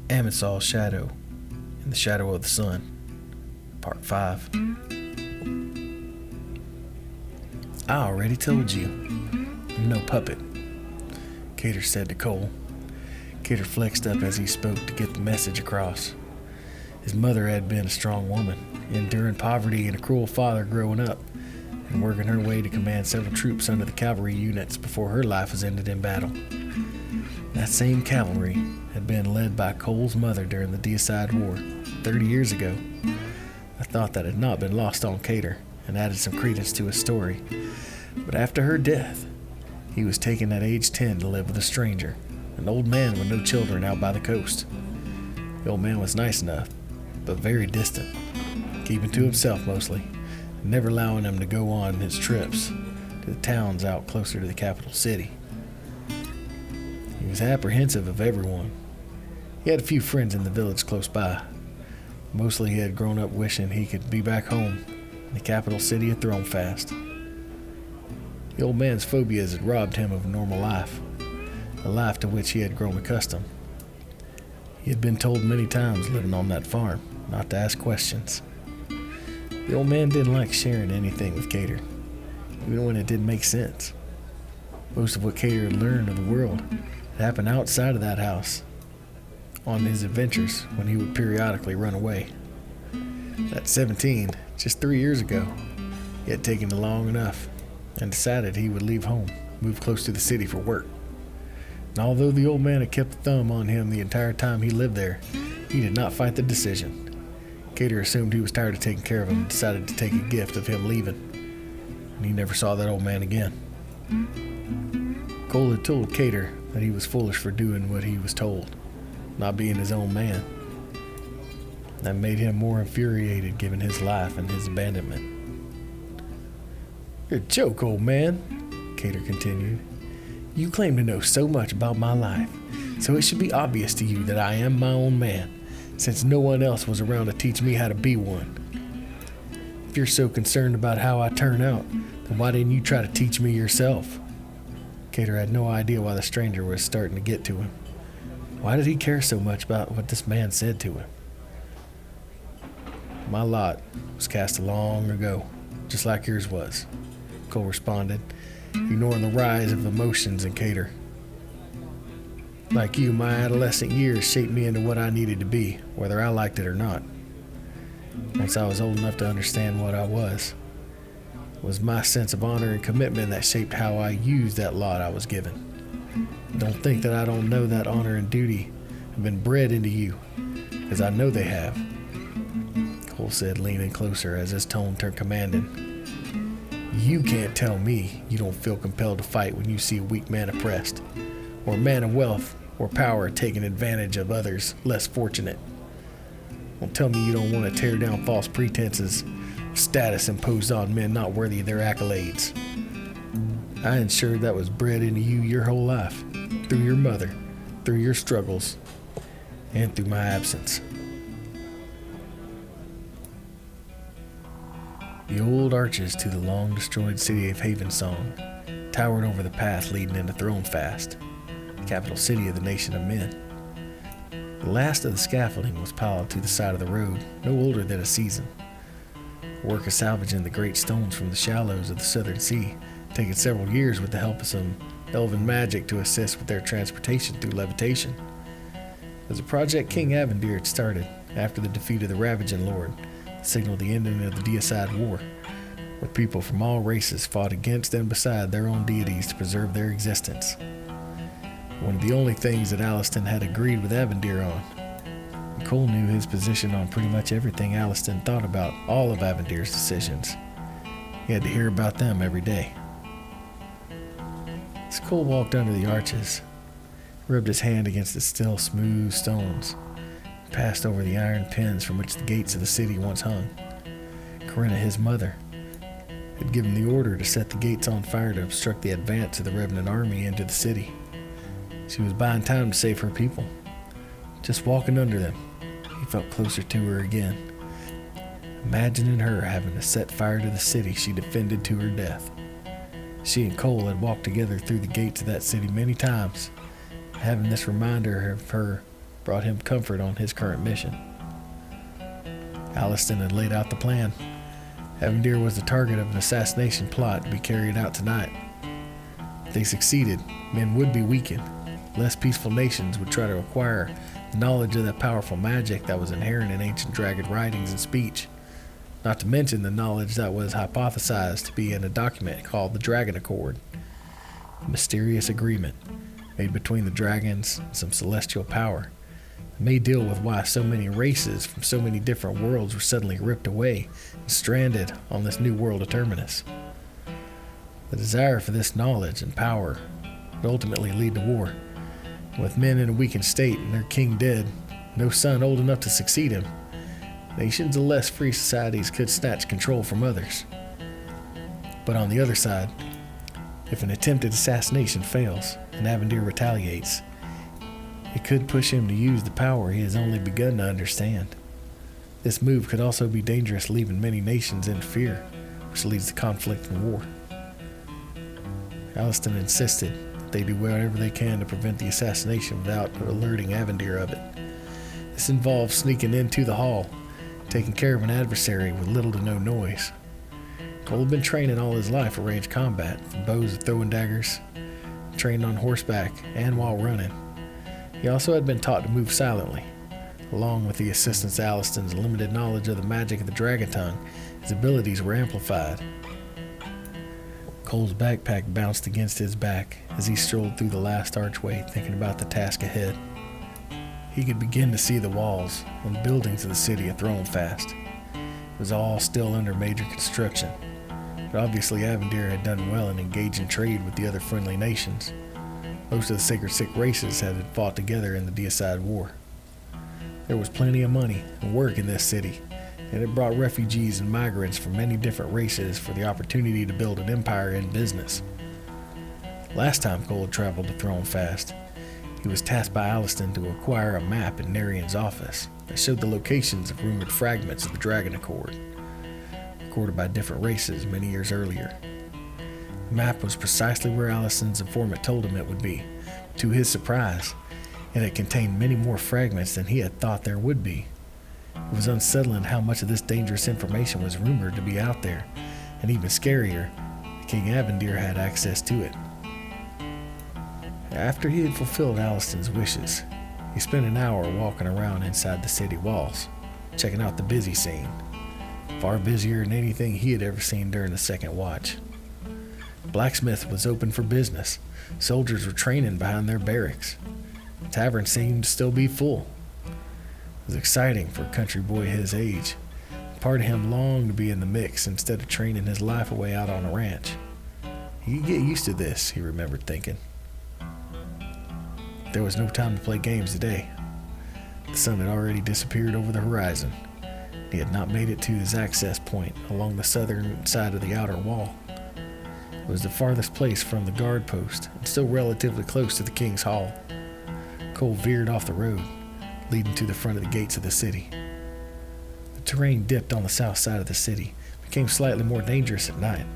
Amensol Shadow, in the Shadow of the Sun, Part 5. I already told you, I'm no puppet, Cater said to Cole. Cater flexed up as he spoke to get the message across. His mother had been a strong woman, enduring poverty and a cruel father growing up, and working her way to command several troops under the cavalry units before her life was ended in battle. That same cavalry had been led by Cole's mother during the Deicide War 30 years ago. A thought that had not been lost on Cater and added some credence to his story. But after her death, he was taken at age 10 to live with a stranger, an old man with no children out by the coast. The old man was nice enough, but very distant, keeping to himself mostly, and never allowing him to go on his trips to the towns out closer to the capital city. He was apprehensive of everyone. He had a few friends in the village close by. Mostly he had grown up wishing he could be back home in the capital city of Thronefast. The old man's phobias had robbed him of a normal life, a life to which he had grown accustomed. He had been told many times living on that farm not to ask questions. The old man didn't like sharing anything with Cater, even when it didn't make sense. Most of what Cater had learned of the world had happened outside of that house, on his adventures when he would periodically run away. At 17, just 3 years ago, he had taken it long enough and decided he would leave home, move close to the city for work. And although the old man had kept a thumb on him the entire time he lived there, he did not fight the decision. Cater assumed he was tired of taking care of him and decided to take a gift of him leaving. And he never saw that old man again. Cole had told Cater that he was foolish for doing what he was told, not being his own man. That made him more infuriated given his life and his abandonment. "You're a joke, old man," Cater continued. "You claim to know so much about my life, so it should be obvious to you that I am my own man, since no one else was around to teach me how to be one. If you're so concerned about how I turn out, then why didn't you try to teach me yourself?" Cater had no idea why the stranger was starting to get to him. Why did he care so much about what this man said to him? "My lot was cast long ago, just like yours was," Cole responded, ignoring the rise of emotions in Cater. "Like you, my adolescent years shaped me into what I needed to be, whether I liked it or not. Once I was old enough to understand what I was, it was my sense of honor and commitment that shaped how I used that lot I was given. Don't think that I don't know that honor and duty have been bred into you, because I know they have," Cole said, leaning closer as his tone turned commanding. "You can't tell me you don't feel compelled to fight when you see a weak man oppressed, or a man of wealth or power taking advantage of others less fortunate. Don't tell me you don't want to tear down false pretenses of status imposed on men not worthy of their accolades. I ensured that was bred into you your whole life, through your mother, through your struggles, and through my absence." The old arches to the long-destroyed city of Havensong towered over the path leading into Thronefast, the capital city of the nation of men. The last of the scaffolding was piled to the side of the road, no older than a season. Work of salvaging the great stones from the shallows of the southern sea had taken several years with the help of some elven magic to assist with their transportation through levitation. It was a project King Avendir had started after the defeat of the Ravaging Lord, signaled the ending of the Deicide War, where people from all races fought against and beside their own deities to preserve their existence. One of the only things that Aliston had agreed with Avendir on. Cole knew his position on pretty much everything Aliston thought about all of Avendir's decisions. He had to hear about them every day. As Cole walked under the arches, rubbed his hand against the still smooth stones, passed over the iron pins from which the gates of the city once hung. Corinna, his mother, had given the order to set the gates on fire to obstruct the advance of the Revenant army into the city. She was buying time to save her people. Just walking under them, he felt closer to her again, imagining her having to set fire to the city she defended to her death. She and Cole had walked together through the gates of that city many times, having this reminder of her brought him comfort on his current mission. Alaston had laid out the plan. Avendir was the target of an assassination plot to be carried out tonight. If they succeeded, men would be weakened. Less peaceful nations would try to acquire the knowledge of that powerful magic that was inherent in ancient dragon writings and speech, not to mention the knowledge that was hypothesized to be in a document called the Dragon Accord, a mysterious agreement made between the dragons and some celestial power. It may deal with why so many races from so many different worlds were suddenly ripped away and stranded on this new world of Terminus. The desire for this knowledge and power would ultimately lead to war. And with men in a weakened state and their king dead, no son old enough to succeed him, nations of less free societies could snatch control from others. But on the other side, if an attempted assassination fails and Avendir retaliates, it could push him to use the power he has only begun to understand. This move could also be dangerous, leaving many nations in fear, which leads to conflict and war. Alaston insisted that they do whatever they can to prevent the assassination without alerting Avendir of it. This involves sneaking into the hall, taking care of an adversary with little to no noise. Cole had been training all his life for ranged combat, from bows to throwing daggers, trained on horseback and while running. He also had been taught to move silently. Along with the assistance of Alaston's limited knowledge of the magic of the Dragon Tongue, his abilities were amplified. Cole's backpack bounced against his back as he strolled through the last archway, thinking about the task ahead. He could begin to see the walls and buildings of the city of Thronefast. It was all still under major construction, but obviously Avendir had done well in engaging trade with the other friendly nations. Most of the Sacred Six races had fought together in the Deicide War. There was plenty of money and work in this city, and it brought refugees and migrants from many different races for the opportunity to build an empire in business. Last time Cole had traveled to Thronefast, he was tasked by Alaston to acquire a map in Narian's office that showed the locations of rumored fragments of the Dragon Accord, recorded by different races many years earlier. The map was precisely where Alaston's informant told him it would be. To his surprise, it had contained many more fragments than he had thought there would be. It was unsettling how much of this dangerous information was rumored to be out there, and even scarier, King Avendir had access to it. After he had fulfilled Alaston's wishes, he spent an hour walking around inside the city walls, checking out the busy scene, far busier than anything he had ever seen during the Second Watch. Blacksmith was open for business. Soldiers were training behind their barracks. The tavern seemed to still be full. It was exciting for a country boy his age. Part of him longed to be in the mix instead of training his life away out on a ranch. He could get used to this, he remembered thinking. There was no time to play games today. The sun had already disappeared over the horizon. He had not made it to his access point along the southern side of the outer wall. It was the farthest place from the guard post and still relatively close to the King's Hall. Cole veered off the road, leading to the front of the gates of the city. The terrain dipped on the south side of the city, became slightly more dangerous at night.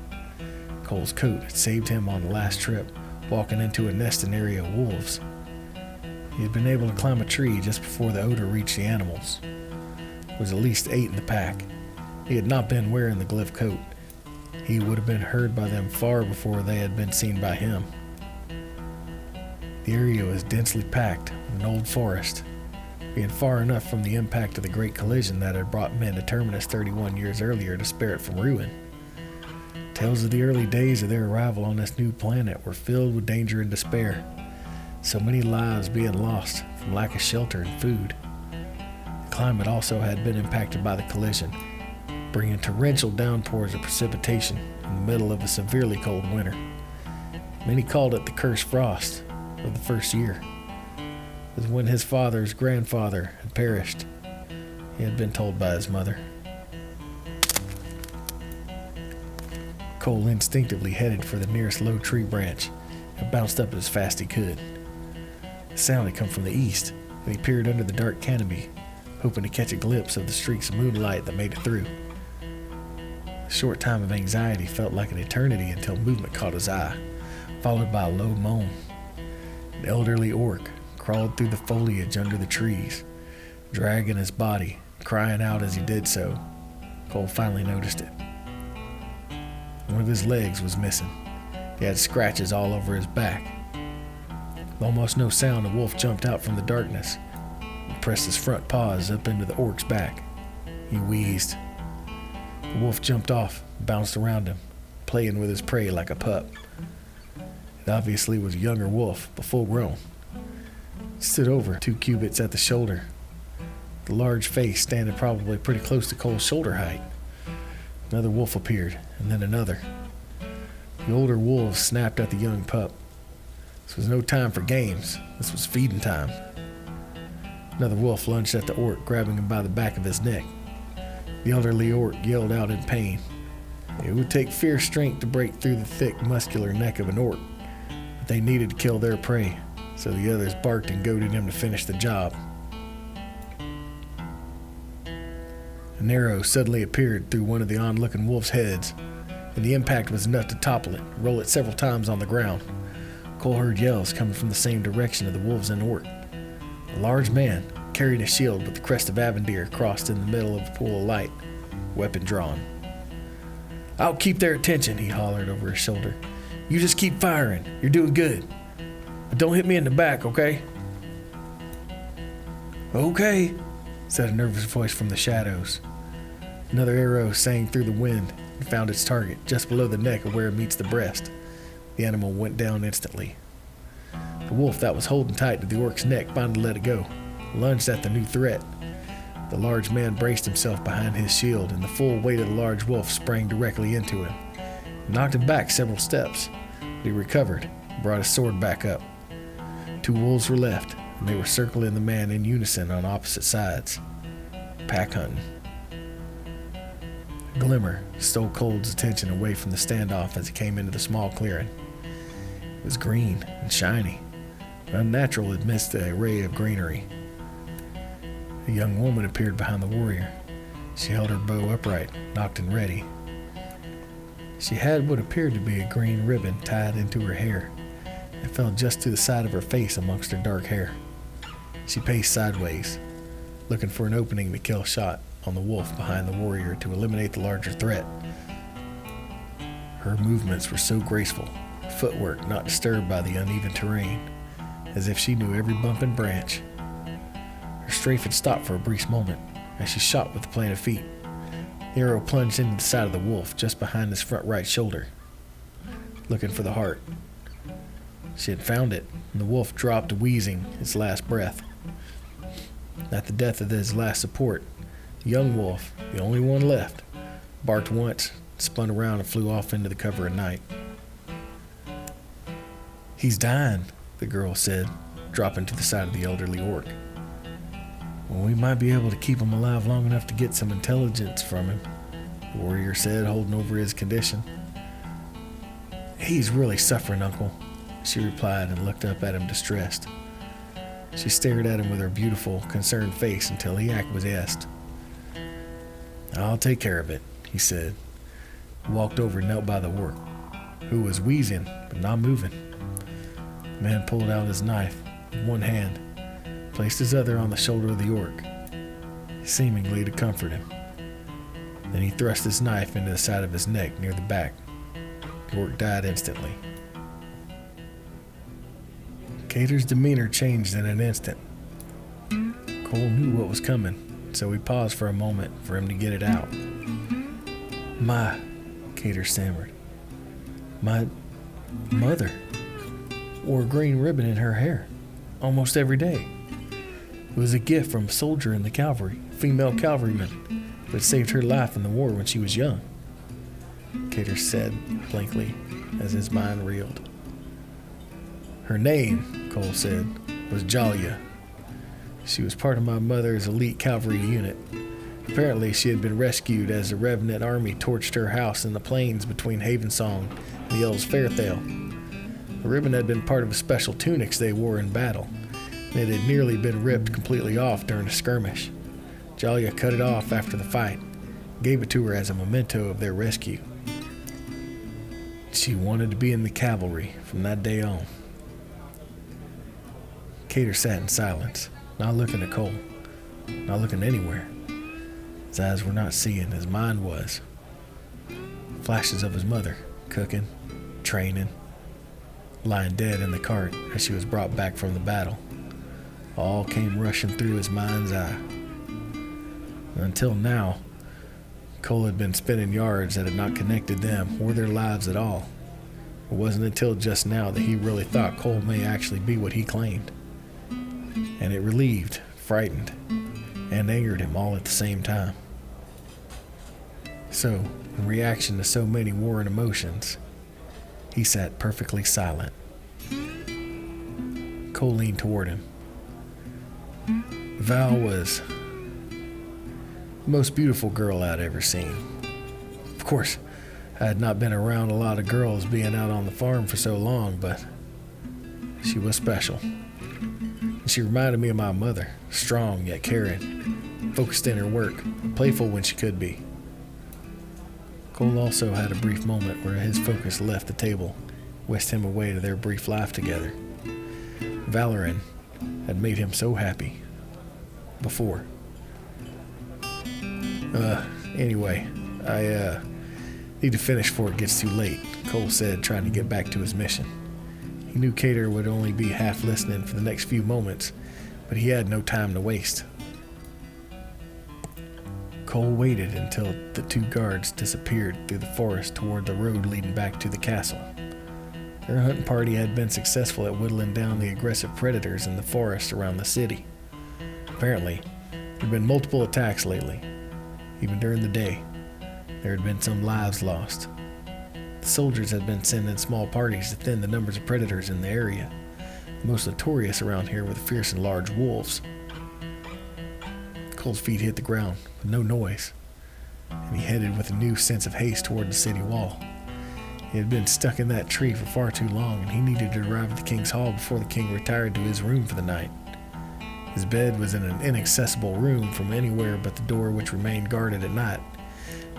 Cole's coat had saved him on the last trip, walking into a nesting area of wolves. He had been able to climb a tree just before the odor reached the animals. There was at least 8 in the pack. He had not been wearing the glyph coat. He would have been heard by them far before they had been seen by him. The area was densely packed with an old forest, being far enough from the impact of the great collision that had brought men to Terminus 31 years earlier to spare it from ruin. Tales of the early days of their arrival on this new planet were filled with danger and despair, so many lives being lost from lack of shelter and food. The climate also had been impacted by the collision, bringing torrential downpours of precipitation in the middle of a severely cold winter. Many called it the cursed frost of the first year. It was when his father's grandfather had perished, he had been told by his mother. Cole instinctively headed for the nearest low tree branch and bounced up as fast as he could. The sound had come from the east, and he peered under the dark canopy, hoping to catch a glimpse of the streaks of moonlight that made it through. A short time of anxiety felt like an eternity until movement caught his eye, followed by a low moan. An elderly orc, crawled through the foliage under the trees, dragging his body, crying out as he did so. Cole finally noticed it. One of his legs was missing. He had scratches all over his back. With almost no sound, the wolf jumped out from the darkness and pressed his front paws up into the orc's back. He wheezed. The wolf jumped off and bounced around him, playing with his prey like a pup. It obviously was a younger wolf, but full grown. It stood over 2 cubits at the shoulder, the large face standing probably pretty close to Cole's shoulder height. Another wolf appeared, and then another. The older wolves snapped at the young pup. This was no time for games. This was feeding time. Another wolf lunged at the orc, grabbing him by the back of his neck. The elderly orc yelled out in pain. It would take fierce strength to break through the thick, muscular neck of an orc, but they needed to kill their prey, so the others barked and goaded him to finish the job. An arrow suddenly appeared through one of the onlooking wolf's heads, and the impact was enough to topple it, roll it several times on the ground. Cole heard yells coming from the same direction of the wolves and orc. A large man, carrying a shield with the crest of Avendir, crossed in the middle of a pool of light, weapon drawn. "I'll keep their attention," he hollered over his shoulder. "You just keep firing. You're doing good. But don't hit me in the back, okay?" "Okay," said a nervous voice from the shadows. Another arrow sang through the wind and found its target just below the neck of where it meets the breast. The animal went down instantly. The wolf that was holding tight to the orc's neck finally let it go, lunged at the new threat. The large man braced himself behind his shield, and the full weight of the large wolf sprang directly into him. It knocked him back several steps, but he recovered and brought his sword back up. 2 wolves were left, and they were circling the man in unison on opposite sides. Pack hunting. A glimmer stole Cole's attention away from the standoff as he came into the small clearing. It was green and shiny, unnatural amidst the array of greenery. A young woman appeared behind the warrior. She held her bow upright, nocked and ready. She had what appeared to be a green ribbon tied into her hair. It fell just to the side of her face amongst her dark hair. She paced sideways, looking for an opening to kill a shot on the wolf behind the warrior to eliminate the larger threat. Her movements were so graceful, footwork not disturbed by the uneven terrain, as if she knew every bump and branch. Her strafe had stopped for a brief moment as she shot with the planted feet. The arrow plunged into the side of the wolf just behind his front right shoulder, looking for the heart. She had found it, and the wolf dropped, wheezing its last breath. At the death of his last support, the young wolf, the only one left, barked once, spun around and flew off into the cover of night. "He's dying," the girl said, dropping to the side of the elderly orc. "Well, we might be able to keep him alive long enough to get some intelligence from him," the warrior said, holding over his condition. "He's really suffering, Uncle," she replied and looked up at him distressed. She stared at him with her beautiful, concerned face until he acquiesced. "I'll take care of it," he said. He walked over and knelt by the orc, who was wheezing but not moving. The man pulled out his knife with one hand, placed his other on the shoulder of the orc, seemingly to comfort him. Then he thrust his knife into the side of his neck near the back. The orc died instantly. Cater's demeanor changed in an instant. Cole knew what was coming, so he paused for a moment for him to get it out. "My," Cater stammered. "My mother wore a green ribbon in her hair almost every day. It was a gift from a soldier in the cavalry, a female cavalryman, who had saved her life in the war when she was young," Cater said blankly as his mind reeled. "Her name," Cole said, "was Jalia. She was part of my mother's elite cavalry unit. Apparently, she had been rescued as the Revenant army torched her house in the plains between Havensong and the Elves Fairthale. The ribbon had been part of the special tunics they wore in battle, and it had nearly been ripped completely off during a skirmish. Jalia cut it off after the fight, gave it to her as a memento of their rescue. She wanted to be in the cavalry from that day on." Cater sat in silence, not looking at Cole, not looking anywhere. His eyes were not seeing, his mind was. Flashes of his mother, cooking, training, lying dead in the cart as she was brought back from the battle, all came rushing through his mind's eye. Until now, Cole had been spinning yards that had not connected them or their lives at all. It wasn't until just now that he really thought Cole may actually be what he claimed. And it relieved, frightened, and angered him all at the same time. So, in reaction to so many warring emotions, he sat perfectly silent. Cole leaned toward him. Val was the most beautiful girl I'd ever seen. Of course, I had not been around a lot of girls being out on the farm for so long, but she was special. And she reminded me of my mother, strong yet caring, focused in her work, playful when she could be. Cole also had a brief moment where his focus left the table, whisked him away to their brief life together. Valoran had made him so happy. Before. Anyway, I need to finish before it gets too late, Cole said, trying to get back to his mission. He knew Cater would only be half listening for the next few moments, but he had no time to waste. Cole waited until the two guards disappeared through the forest toward the road leading back to the castle. Their hunting party had been successful at whittling down the aggressive predators in the forest around the city. Apparently, there had been multiple attacks lately. Even during the day, there had been some lives lost. The soldiers had been sending small parties to thin the numbers of predators in the area. The most notorious around here were the fierce and large wolves. Cole's feet hit the ground with no noise, and he headed with a new sense of haste toward the city wall. He had been stuck in that tree for far too long, and he needed to arrive at the king's hall before the king retired to his room for the night. His bed was in an inaccessible room from anywhere but the door, which remained guarded at night.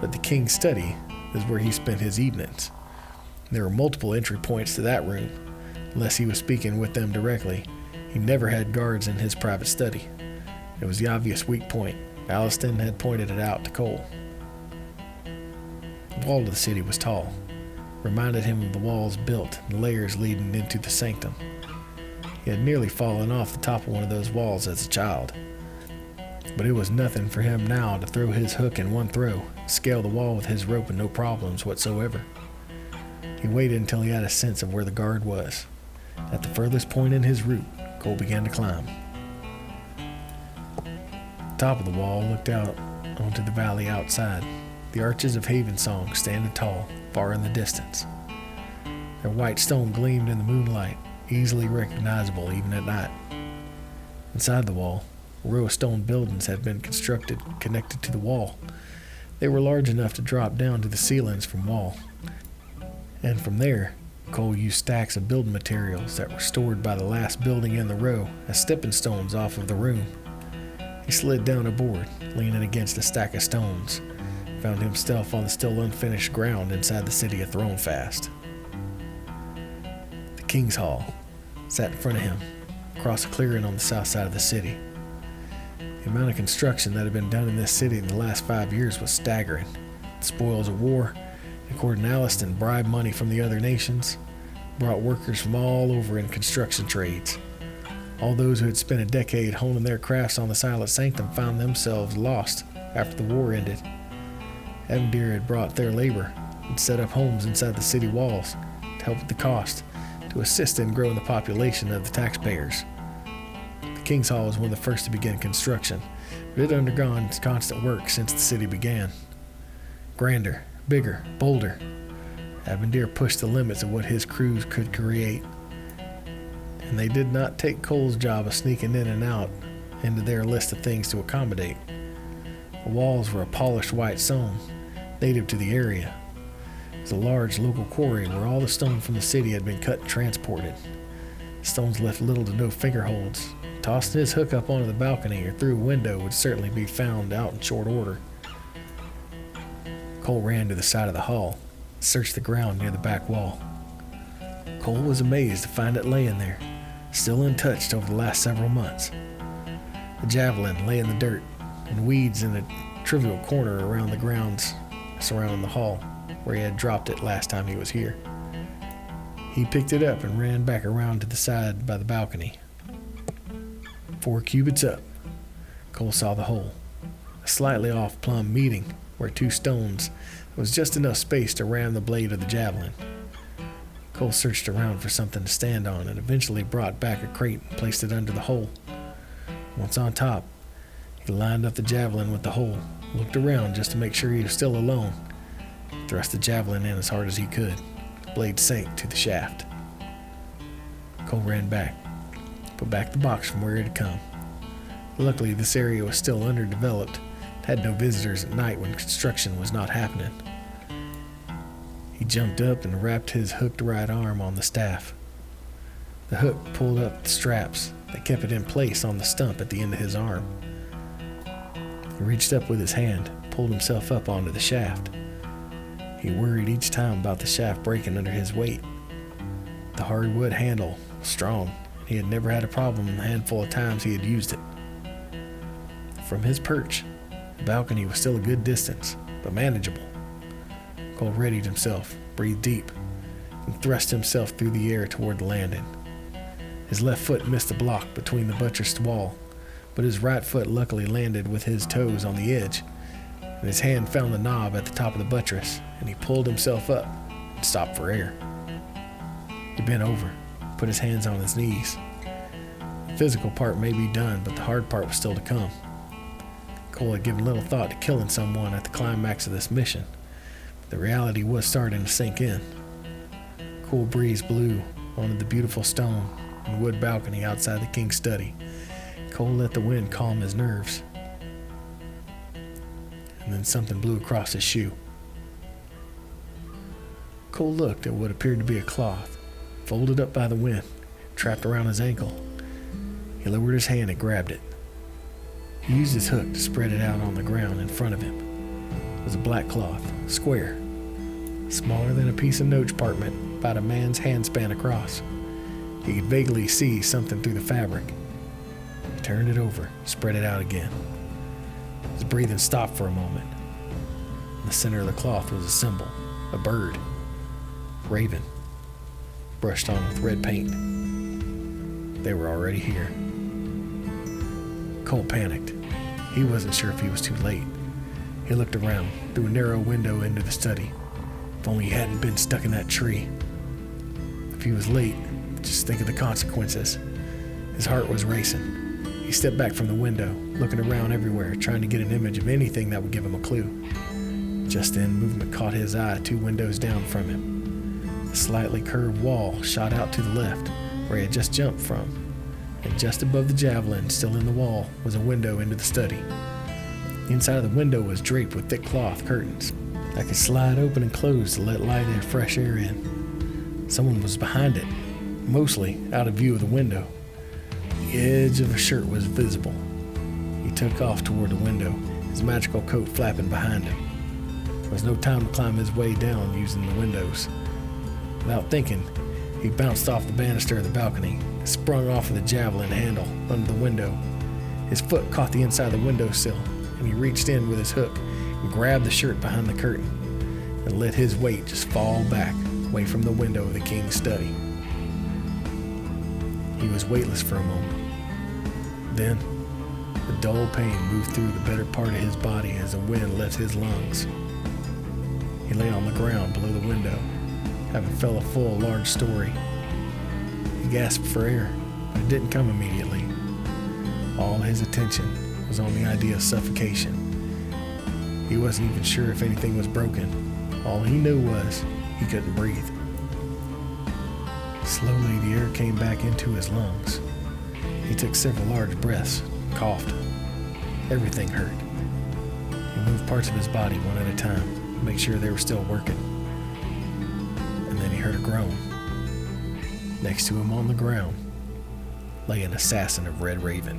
But the king's study is where he spent his evenings. There were multiple entry points to that room. Unless he was speaking with them directly, he never had guards in his private study. It was the obvious weak point. Alliston had pointed it out to Cole. The wall of the city was tall, reminded him of the walls built in layers leading into the sanctum. He had nearly fallen off the top of one of those walls as a child. But it was nothing for him now to throw his hook in one throw, scale the wall with his rope and no problems whatsoever. He waited until he had a sense of where the guard was. At the furthest point in his route, Cole began to climb. The top of the wall looked out onto the valley outside, the arches of Havensong standing tall, far in the distance. Their white stone gleamed in the moonlight, easily recognizable even at night. Inside the wall, a row of stone buildings had been constructed, connected to the wall. They were large enough to drop down to the ceilings from wall. And from there, Cole used stacks of building materials that were stored by the last building in the row as stepping stones off of the room. He slid down a board, leaning against a stack of stones, found himself on the still unfinished ground inside the city of Thronefast. The King's Hall sat in front of him, across a clearing on the south side of the city. The amount of construction that had been done in this city in the last 5 years was staggering. The spoils of war, according to Alliston, bribed money from the other nations, brought workers from all over in construction trades. All those who had spent a decade honing their crafts on the Silent Sanctum found themselves lost after the war ended. Avendir had brought their labor and set up homes inside the city walls to help with the cost, to assist in growing the population of the taxpayers. The King's Hall was one of the first to begin construction, but it had undergone constant work since the city began. Grander, bigger, bolder, Avendir pushed the limits of what his crews could create. And they did not take Cole's job of sneaking in and out into their list of things to accommodate. The walls were a polished white stone, native to the area. It was a large local quarry where all the stone from the city had been cut and transported. The stones left little to no fingerholds. Tossing his hook up onto the balcony or through a window would certainly be found out in short order. Cole ran to the side of the hall, searched the ground near the back wall. Cole was amazed to find it laying there, still untouched over the last several months. The javelin lay in the dirt and weeds in a trivial corner around the grounds surrounding the hall where he had dropped it last time he was here. He picked it up and ran back around to the side by the balcony. 4 cubits up, Cole saw the hole, a slightly off plumb meeting where 2 stones was just enough space to ram the blade of the javelin. Cole searched around for something to stand on and eventually brought back a crate and placed it under the hole. Once on top, he lined up the javelin with the hole, looked around just to make sure he was still alone, thrust the javelin in as hard as he could. The blade sank to the shaft. Cole ran back, put back the box from where it had come. Luckily, this area was still underdeveloped, had no visitors at night when construction was not happening. He jumped up and wrapped his hooked right arm on the staff. The hook pulled up the straps that kept it in place on the stump at the end of his arm. He reached up with his hand, pulled himself up onto the shaft. He worried each time about the shaft breaking under his weight. The hardwood handle was strong, and he had never had a problem in the handful of times he had used it. From his perch, the balcony was still a good distance, but manageable. Cole readied himself, breathed deep, and thrust himself through the air toward the landing. His left foot missed the block between the buttressed wall, but his right foot luckily landed with his toes on the edge, and his hand found the knob at the top of the buttress, and he pulled himself up and stopped for air. He bent over, put his hands on his knees. The physical part may be done, but the hard part was still to come. Cole had given little thought to killing someone at the climax of this mission. The reality was starting to sink in. A cool breeze blew onto the beautiful stone and wood balcony outside the king's study. Cole let the wind calm his nerves. And then something blew across his shoe. Cole looked at what appeared to be a cloth, folded up by the wind, trapped around his ankle. He lowered his hand and grabbed it. He used his hook to spread it out on the ground in front of him. It was a black cloth, square, smaller than a piece of note parchment, about a man's handspan across. He could vaguely see something through the fabric. He turned it over, spread it out again. His breathing stopped for a moment. In the center of the cloth was a symbol, a bird, raven, brushed on with red paint. They were already here. Cole panicked. He wasn't sure if he was too late. He looked around, through a narrow window into the study. If only he hadn't been stuck in that tree. If he was late, just think of the consequences. His heart was racing. He stepped back from the window, looking around everywhere, trying to get an image of anything that would give him a clue. Just then, movement caught his eye 2 windows down from him. The slightly curved wall shot out to the left, where he had just jumped from. And just above the javelin, still in the wall, was a window into the study. The inside of the window was draped with thick cloth curtains that could slide open and close to let light and fresh air in. Someone was behind it, mostly out of view of the window. The edge of a shirt was visible. He took off toward the window, his magical coat flapping behind him. There was no time to climb his way down using the windows. Without thinking, he bounced off the banister of the balcony, sprung off of the javelin handle under the window. His foot caught the inside of the windowsill, and he reached in with his hook and grabbed the shirt behind the curtain and let his weight just fall back away from the window of the king's study. He was weightless for a moment. Then, a dull pain moved through the better part of his body as the wind left his lungs. He lay on the ground below the window, having fell a full, large story. He gasped for air, but it didn't come immediately. All his attention was on the idea of suffocation. He wasn't even sure if anything was broken. All he knew was he couldn't breathe. Slowly, the air came back into his lungs. He took several large breaths, coughed. Everything hurt. He moved parts of his body one at a time to make sure they were still working. And then he heard a groan. Next to him on the ground lay an assassin of Red Raven.